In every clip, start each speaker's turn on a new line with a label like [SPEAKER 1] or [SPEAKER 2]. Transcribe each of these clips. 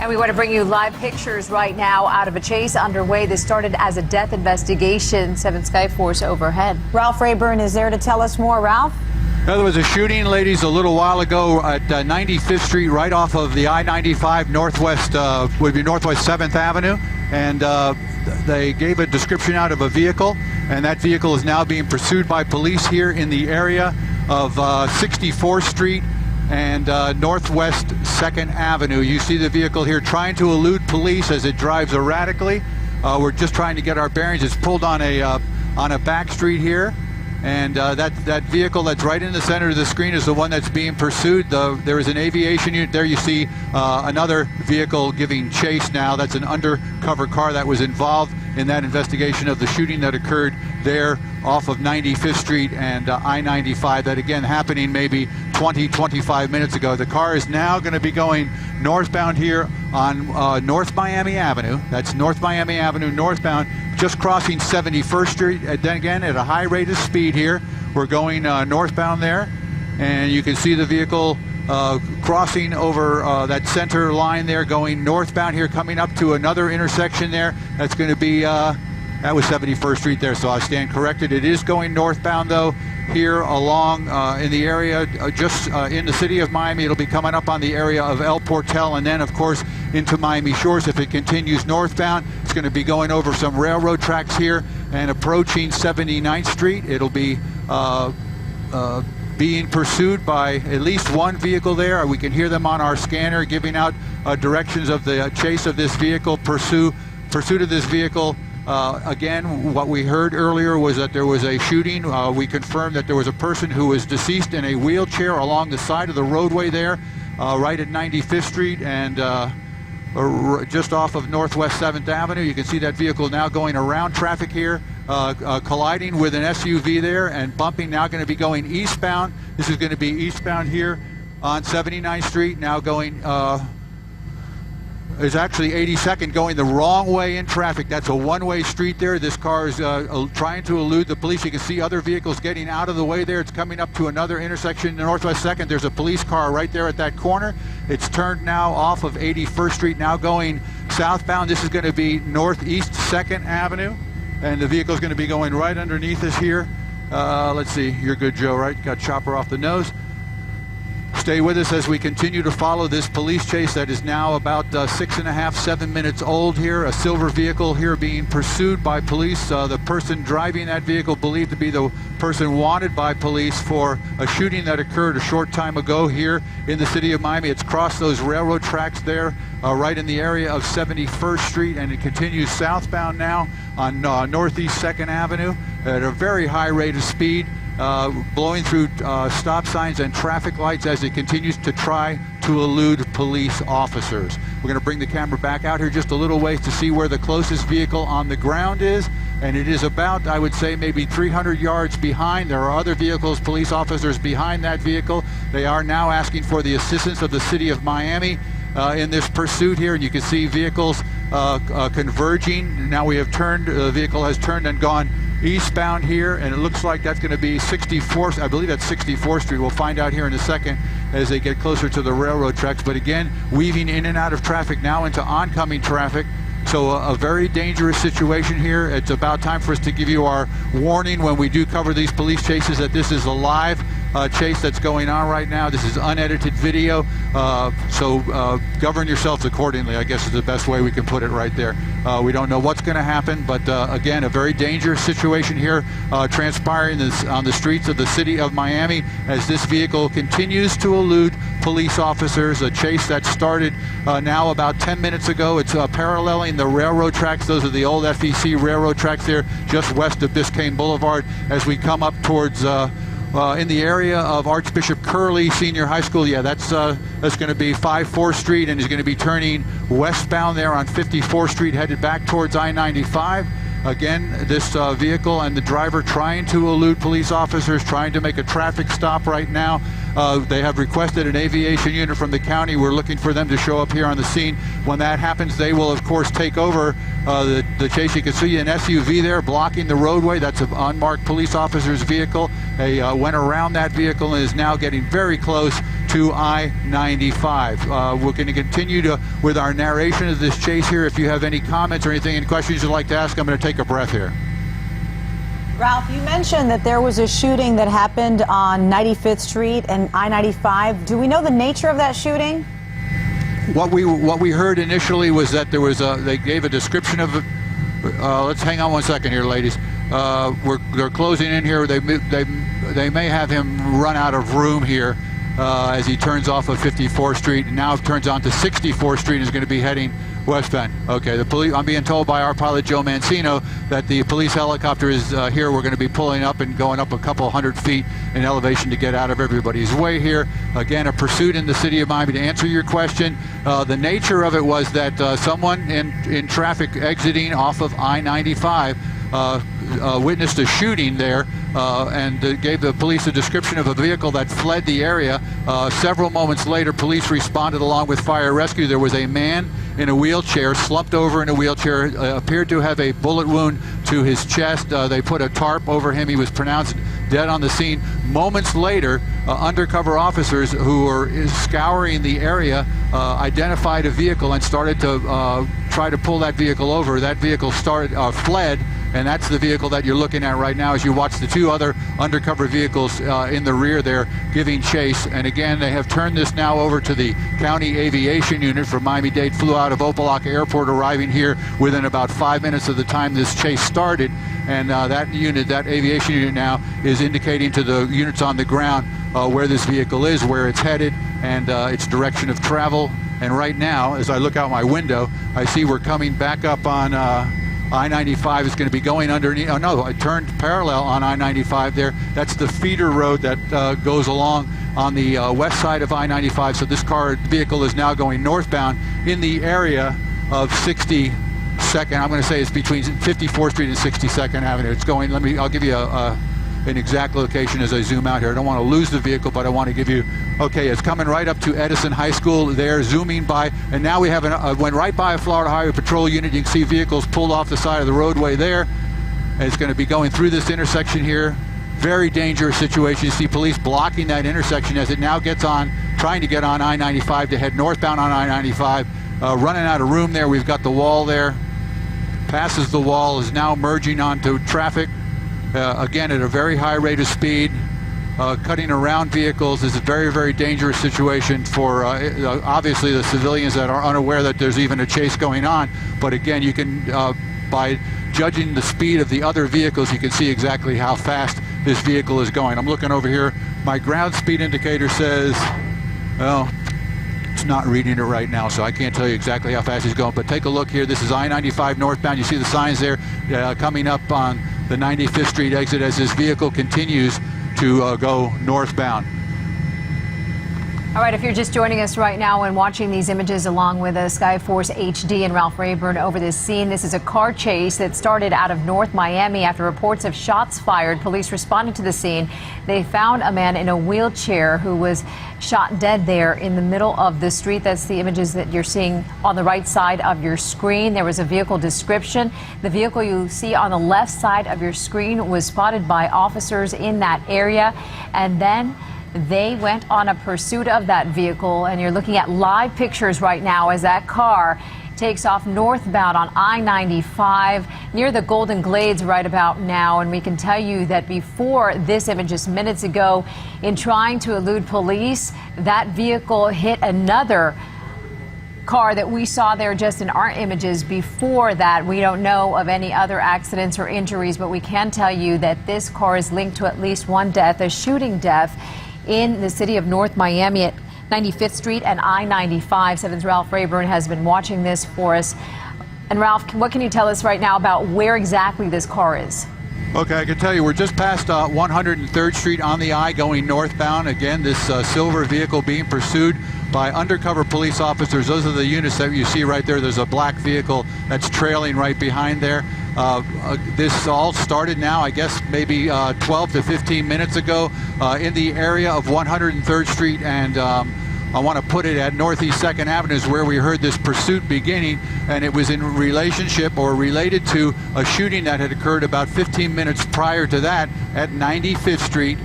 [SPEAKER 1] And we want to bring you live pictures right now out of a chase underway. This started as a death investigation. 7 Skyforce overhead. Ralph Rayburn is there to tell us more. Ralph?
[SPEAKER 2] There was a shooting, ladies, a little while ago at 95th Street, right off of the I-95 northwest, would be Northwest 7th Avenue. And they gave a description out of a vehicle, and that vehicle is now being pursued by police here in the area of 64th Street and Northwest 2nd Avenue. You see the vehicle here trying to elude police as it drives erratically. We're just trying to get our bearings. It's pulled on a back street here. And that vehicle that's right in the center of the screen is the one that's being pursued. There is an aviation unit there. You see another vehicle giving chase now. That's an undercover car that was involved in that investigation of the shooting that occurred there off of 95th Street and I-95. That again happening maybe 20-25 minutes ago. The car is now going to be going northbound here on North Miami Avenue. That's North Miami Avenue northbound, just crossing 71st Street, and then again at a high rate of speed here. We're going northbound there, and you can see the vehicle crossing over that center line there, going northbound here, coming up to another intersection there. That's going to be, that was 71st Street there, so I stand corrected. It is going northbound though, here along in the area, just in the city of Miami. It'll be coming up on the area of El Portal, and then of course into Miami Shores. If it continues northbound, it's going to be going over some railroad tracks here and approaching 79th Street. It'll be being pursued by at least one vehicle there. We can hear them on our scanner giving out directions of the chase of this vehicle, pursuit of this vehicle. Again, what we heard earlier was that there was a shooting. We confirmed that there was a person who was deceased in a wheelchair along the side of the roadway there, right at 95th Street and just off of Northwest 7th Avenue. You can see that vehicle now going around traffic here, colliding with an SUV there and bumping, now going to be going eastbound. This is going to be eastbound here on 79th Street, now going is actually 82nd, going the wrong way in traffic. That's a one-way street there. This car is trying to elude the police. You can see other vehicles getting out of the way there. It's coming up to another intersection, Northwest 2nd. There's a police car right there at that corner. It's turned now off of 81st Street, now going southbound. This is going to be Northeast 2nd Avenue, and the vehicle is going to be going right underneath us here. Let's see, you're good, Joe, right? Got chopper off the nose. Stay with us as we continue to follow this police chase that is now about 6.5, 7 minutes old here. A silver vehicle here being pursued by police. The person driving that vehicle believed to be the person wanted by police for a shooting that occurred a short time ago here in the city of Miami. It's crossed those railroad tracks there right in the area of 71st Street, and it continues southbound now on Northeast 2nd Avenue at a very high rate of speed. Blowing through stop signs and traffic lights as it continues to try to elude police officers. We're going to bring the camera back out here just a little ways to see where the closest vehicle on the ground is, and it is about, I would say, maybe 300 yards behind. There are other vehicles, police officers behind that vehicle. They are now asking for the assistance of the city of Miami in this pursuit here, and you can see vehicles converging. Now we have turned, the vehicle has turned and gone eastbound here, and it looks like that's going to be 64th, I believe that's 64th Street. We'll find out here in a second as they get closer to the railroad tracks. But again, weaving in and out of traffic now into oncoming traffic. So a very dangerous situation here. It's about time for us to give you our warning when we do cover these police chases that this is a live chase that's going on right now. This is unedited video, so govern yourselves accordingly, I guess is the best way we can put it right there. We don't know what's going to happen, but again, a very dangerous situation here transpiring on the streets of the city of Miami as this vehicle continues to elude police officers. A chase that started now about 10 minutes ago. It's paralleling the railroad tracks. Those are the old FEC railroad tracks there just west of Biscayne Boulevard as we come up towards in the area of Archbishop Curley Senior High School. Yeah, that's going to be 54th Street, and he's going to be turning westbound there on 54th Street, headed back towards I-95. Again, this vehicle and the driver trying to elude police officers, trying to make a traffic stop right now. They have requested an aviation unit from the county. We're looking for them to show up here on the scene. When that happens, they will, of course, take over the chase. You can see an SUV there blocking the roadway. That's an unmarked police officer's vehicle. They went around that vehicle and is now getting very close to I-95. We're going to continue with our narration of this chase here. If you have any comments or anything, any questions you'd like to ask, I'm going to take a breath here.
[SPEAKER 1] Ralph, you mentioned that there was a shooting that happened on 95th Street and I-95. Do we know the nature of that shooting?
[SPEAKER 2] What we heard initially was that there was they gave a description of it. Let's hang on 1 second here, ladies. They're closing in here. They may have him run out of room here as he turns off of 54th Street and now turns on to 64th Street and is going to be heading westbound. Okay, the police. I'm being told by our pilot Joe Mancino that the police helicopter is here. We're going to be pulling up and going up a couple hundred feet in elevation to get out of everybody's way here. Again, a pursuit in the city of Miami. To answer your question, the nature of it was that someone in traffic exiting off of I-95 witnessed a shooting there and gave the police a description of a vehicle that fled the area. Several moments later, police responded along with fire rescue. There was a man in a wheelchair, slumped over in a wheelchair, appeared to have a bullet wound to his chest. They put a tarp over him. He was pronounced dead on the scene. Moments later, undercover officers who were scouring the area identified a vehicle and started to try to pull that vehicle over. That vehicle fled, and that's the vehicle that you're looking at right now as you watch the two other undercover vehicles in the rear there giving chase. And again, they have turned this now over to the County Aviation Unit from Miami-Dade, flew out of Opelika Airport, arriving here within about 5 minutes of the time this chase started. And that aviation unit now is indicating to the units on the ground where this vehicle is, where it's headed, and its direction of travel. And right now, as I look out my window, I see we're coming back up on I-95. Is going to be going underneath. Oh no, I turned parallel on I-95 there. That's the feeder road that goes along on the west side of I-95. So this vehicle is now going northbound in the area of 62nd. I'm going to say it's between 54th Street and 62nd Avenue. It's going. I'll give you an exact location as I zoom out here. I don't want to lose the vehicle, but I want to give you. Okay, it's coming right up to Edison High School there, zooming by, and now we have went right by a Florida Highway Patrol unit. You can see vehicles pulled off the side of the roadway there. And it's going to be going through this intersection here. Very dangerous situation. You see police blocking that intersection as it now gets on, trying to get on I-95 to head northbound on I-95. Running out of room there. We've got the wall there. Passes the wall, is now merging onto traffic. Again, at a very high rate of speed, cutting around vehicles. Is a very, very dangerous situation for obviously the civilians that are unaware that there's even a chase going on. But again, you can, by judging the speed of the other vehicles, you can see exactly how fast this vehicle is going. I'm looking over here. My ground speed indicator says, well, it's not reading it right now, so I can't tell you exactly how fast he's going. But take a look here. This is I-95 northbound. You see the signs there coming up on the 95th Street exit as this vehicle continues to go northbound.
[SPEAKER 1] All right, if you're just joining us right now and watching these images along with Skyforce HD and Ralph Rayburn over this scene, this is a car chase that started out of North Miami after reports of shots fired. Police responded to the scene. They found a man in a wheelchair who was shot dead there in the middle of the street. That's the images that you're seeing on the right side of your screen. There was a vehicle description. The vehicle you see on the left side of your screen was spotted by officers in that area, and then they went on a pursuit of that vehicle, and you're looking at live pictures right now as that car takes off northbound on I-95 near the Golden Glades right about now. And we can tell you that before this image just minutes ago, in trying to elude police, that vehicle hit another car that we saw there just in our images before that. We don't know of any other accidents or injuries, but we can tell you that this car is linked to at least one death, a shooting death in the city of North Miami at 95th Street and I-95. 7's Ralph Rayburn has been watching this for us. And Ralph, what can you tell us right now about where exactly this car is?
[SPEAKER 2] Okay, I can tell you we're just past 103rd Street on the I going northbound. Again, this silver vehicle being pursued by undercover police officers. Those are the units that you see right there. There's a black vehicle that's trailing right behind there. This all started now, I guess, maybe 12 to 15 minutes ago in the area of 103rd Street, and I want to put it at Northeast 2nd Avenue is where we heard this pursuit beginning, and it was in relationship or related to a shooting that had occurred about 15 minutes prior to that at 95th Street,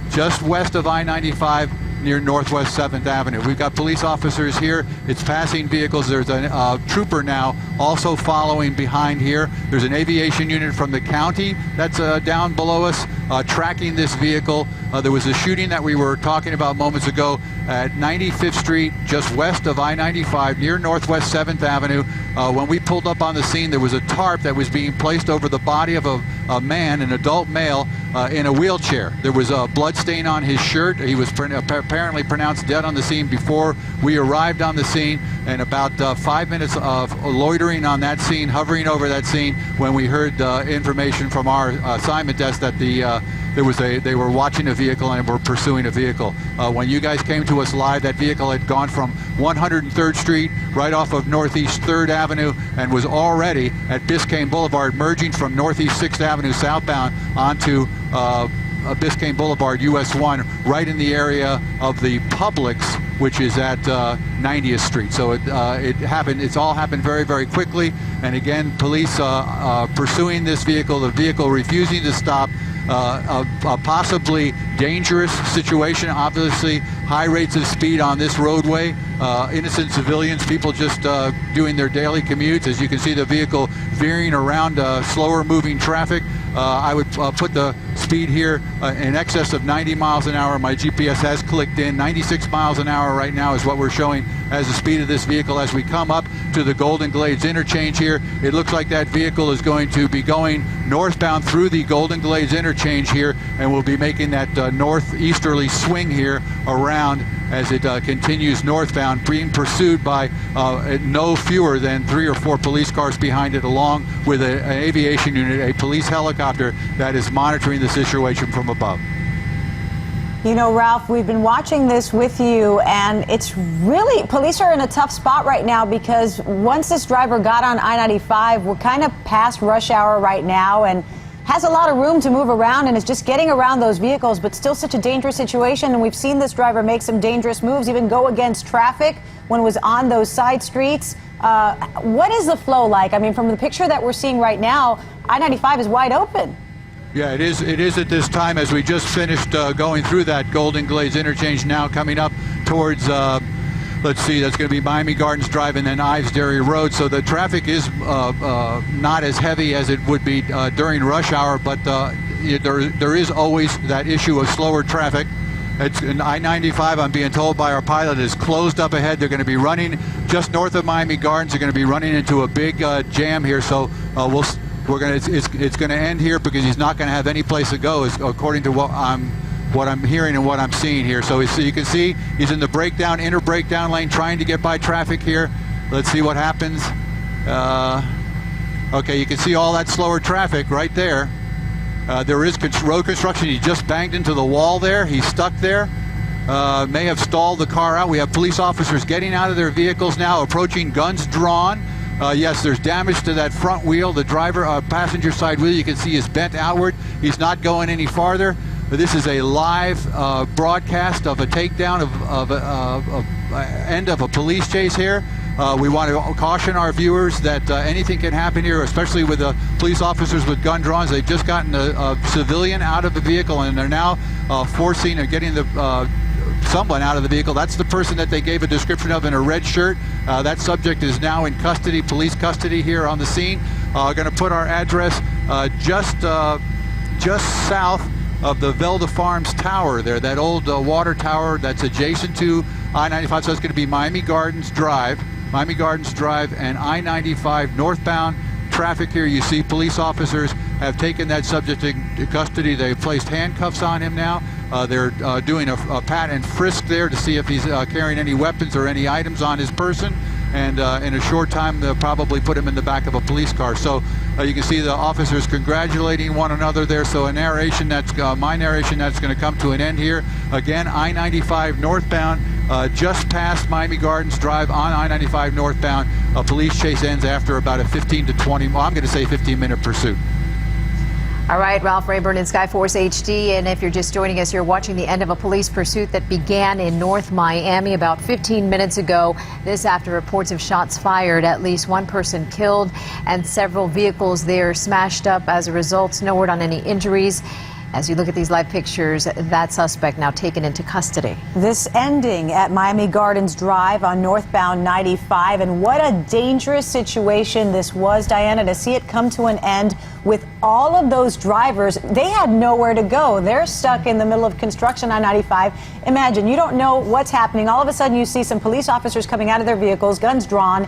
[SPEAKER 2] just west of I-95, near Northwest 7th Avenue. We've got police officers here. It's passing vehicles. There's a trooper now also following behind here. There's an aviation unit from the county that's down below us tracking this vehicle. There was a shooting that we were talking about moments ago at 95th Street, just west of I-95, near Northwest 7th Avenue. When we pulled up on the scene, there was a tarp that was being placed over the body of a man, an adult male, in a wheelchair. There was a blood stain on his shirt. He was apparently pronounced dead on the scene before we arrived on the scene, and about 5 minutes of loitering on that scene, hovering over that scene, when we heard information from our assignment desk that they were watching a vehicle and were pursuing a vehicle. When you guys came to us live, that vehicle had gone from 103rd Street right off of Northeast 3rd Avenue and was already at Biscayne Boulevard, merging from Northeast 6th Avenue southbound onto Biscayne Boulevard, US 1, right in the area of the Publix, which is at 90th Street. So it's all happened very, very quickly. And again, police pursuing this vehicle, the vehicle refusing to stop. A possibly dangerous situation, obviously high rates of speed on this roadway, innocent civilians, people just doing their daily commutes. As you can see, the vehicle veering around slower moving traffic. I would put the speed here in excess of 90 miles an hour. My GPS has clicked in. 96 miles an hour right now is what we're showing as the speed of this vehicle. As we come up to the Golden Glades interchange here, it looks like that vehicle is going to be going northbound through the Golden Glades interchange here, and we'll be making that northeasterly swing here around as it continues northbound, being pursued by no fewer than 3 or 4 police cars behind it, along with an aviation unit, a police helicopter that is monitoring the situation from above.
[SPEAKER 3] You know, Ralph, we've been watching this with you, and it's really, police are in a tough spot right now because once this driver got on I-95, we're kind of past rush hour right now and has a lot of room to move around and is just getting around those vehicles, but still such a dangerous situation. And we've seen this driver make some dangerous moves, even go against traffic when it was on those side streets. What is the flow like? I mean, from the picture that we're seeing right now, I-95 is wide open.
[SPEAKER 2] Yeah, it is at this time, as we just finished going through that Golden Glades interchange, now coming up towards, let's see, that's going to be Miami Gardens Drive and then Ives Dairy Road. So the traffic is not as heavy as it would be during rush hour, but there is always that issue of slower traffic. It's an I-95, I'm being told by our pilot, is closed up ahead. They're going to be running just north of Miami Gardens. They're going to be running into a big jam here. So it's going to end here because he's not going to have any place to go, according to what I'm hearing and what I'm seeing here. So you can see he's in the inner breakdown lane, trying to get by traffic here. Let's see what happens. Okay, you can see all that slower traffic right there. There is road construction. He just banged into the wall there. He's stuck there. May have stalled the car out. We have police officers getting out of their vehicles now, approaching, guns drawn. Yes, there's damage to that front wheel. The passenger side wheel, you can see, is bent outward. He's not going any farther. This is a live broadcast of a takedown of end of a police chase here. We want to caution our viewers that anything can happen here, especially with the police officers with gun drawn. They've just gotten a civilian out of the vehicle, and they're now forcing or getting someone out of the vehicle. That's the person that they gave a description of in a red shirt. That subject is now in custody, police custody here on the scene. Going to put our address just south of the Velda Farms Tower there, that old water tower that's adjacent to I-95. So it's going to be Miami Gardens Drive and I-95 northbound traffic here. You see police officers have taken that subject into custody. They've placed handcuffs on him now. They're doing a pat and frisk there to see if he's carrying any weapons or any items on his person. And in a short time, they'll probably put him in the back of a police car. So you can see the officers congratulating one another there. So my narration that's going to come to an end here. Again, I-95 northbound, just past Miami Gardens Drive on I-95 northbound. A police chase ends after about a 15 to 20, well, I'm going to say 15-minute pursuit.
[SPEAKER 1] All right, Ralph Rayburn in Skyforce HD, and if you're just joining us, you're watching the end of a police pursuit that began in North Miami about 15 minutes ago. This after reports of shots fired, at least one person killed and several vehicles there smashed up as a result. No word on any injuries. As you look at these live pictures, that suspect now taken into custody.
[SPEAKER 3] This ending at Miami Gardens Drive on northbound 95, and what a dangerous situation this was, Diana, to see it come to an end with all of those drivers. They had nowhere to go. They're stuck in the middle of construction on 95. Imagine, you don't know what's happening. All of a sudden you see some police officers coming out of their vehicles, guns drawn,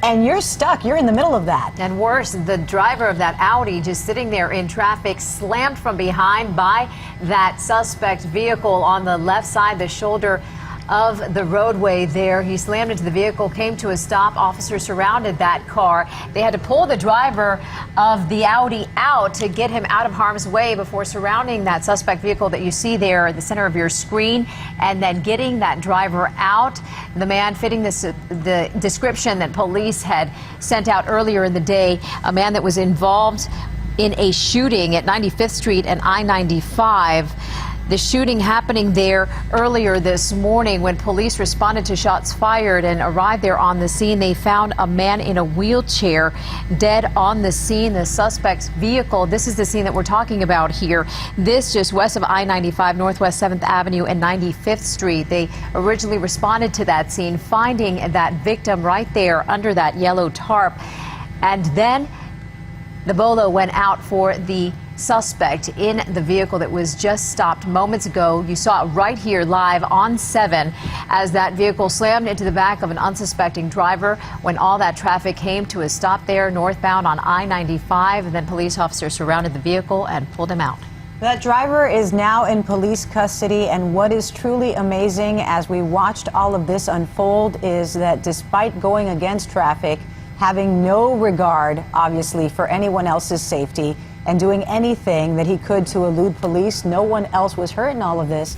[SPEAKER 3] and you're stuck. You're in the middle of that.
[SPEAKER 1] And worse, the driver of that Audi just sitting there in traffic, slammed from behind by that suspect vehicle on the left side, the shoulder of the roadway there. He slammed into the vehicle, came to a stop. Officers surrounded that car. They had to pull the driver of the Audi out to get him out of harm's way before surrounding that suspect vehicle that you see there at the center of your screen, and then getting that driver out. The man fitting the description that police had sent out earlier in the day, a man that was involved in a shooting at 95th Street and I-95. The shooting happening there earlier this morning. When police responded to shots fired and arrived there on the scene, they found a man in a wheelchair dead on the scene. The suspect's vehicle, this is the scene that we're talking about here. This just west of I-95, Northwest 7th Avenue and 95th Street. They originally responded to that scene, finding that victim right there under that yellow tarp. And then the bolo went out for the suspect in the vehicle that was just stopped moments ago. You saw it right here live on 7 as that vehicle slammed into the back of an unsuspecting driver when all that traffic came to a stop there northbound on I-95. And then police officers surrounded the vehicle and pulled him out.
[SPEAKER 3] That driver is now in police custody, and what is truly amazing as we watched all of this unfold is that despite going against traffic, having no regard, obviously, for anyone else's safety, and doing anything that he could to elude police, no one else was hurt in all of this.